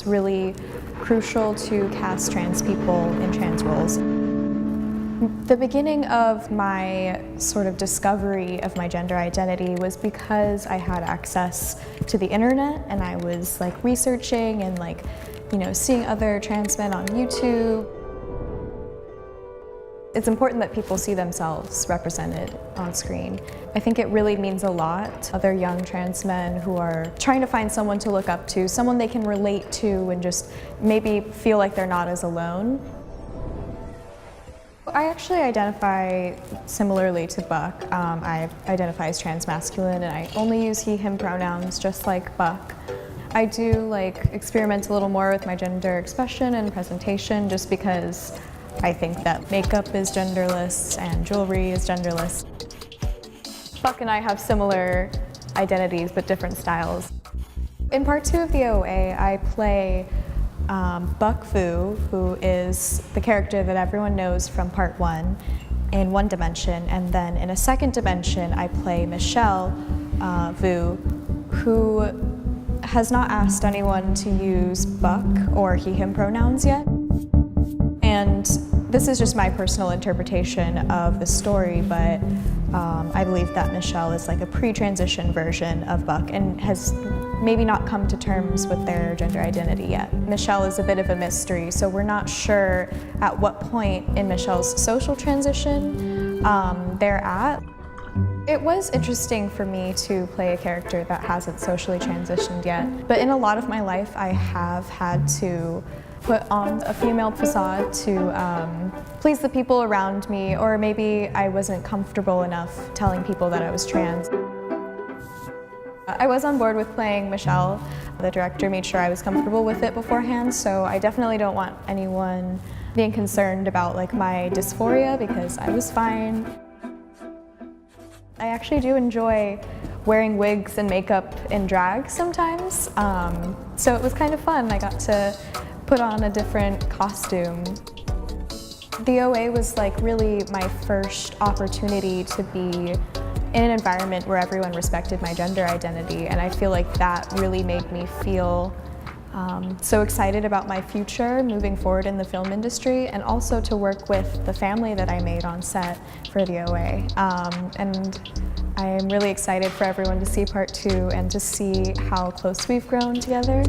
It's really crucial to cast trans people in trans roles. The beginning of my sort of discovery of my gender identity was because I had access to the internet and I was like researching and seeing other trans men on YouTube. It's important that people see themselves represented on screen. I think it really means a lot to other young trans men who are trying to find someone to look up to, someone they can relate to and just maybe feel like they're not as alone. I actually identify similarly to Buck. I identify as trans-masculine and I only use he, him pronouns just like Buck. I do experiment a little more with my gender expression and presentation just because I think that makeup is genderless and jewelry is genderless. Buck and I have similar identities but different styles. In part 2 of the OA, I play Buck Vu, who is the character that everyone knows from part 1 in one dimension, and then in a second dimension I play Michelle Vu, who has not asked anyone to use Buck or he, him pronouns yet. And this is just my personal interpretation of the story, but I believe that Michelle is like a pre-transition version of Buck and has maybe not come to terms with their gender identity yet. Michelle is a bit of a mystery, so we're not sure at what point in Michelle's social transition they're at. It was interesting for me to play a character that hasn't socially transitioned yet, but in a lot of my life I have had to put on a female facade to please the people around me, or maybe I wasn't comfortable enough telling people that I was trans. I was on board with playing Michelle. The director made sure I was comfortable with it beforehand, so I definitely don't want anyone being concerned about my dysphoria because I was fine. I actually do enjoy wearing wigs and makeup in drag sometimes, so it was kind of fun. I got to put on a different costume. The OA was really my first opportunity to be in an environment where everyone respected my gender identity, and I feel like that really made me feel so excited about my future moving forward in the film industry, and also to work with the family that I made on set for the OA. And I am really excited for everyone to see part 2 and to see how close we've grown together.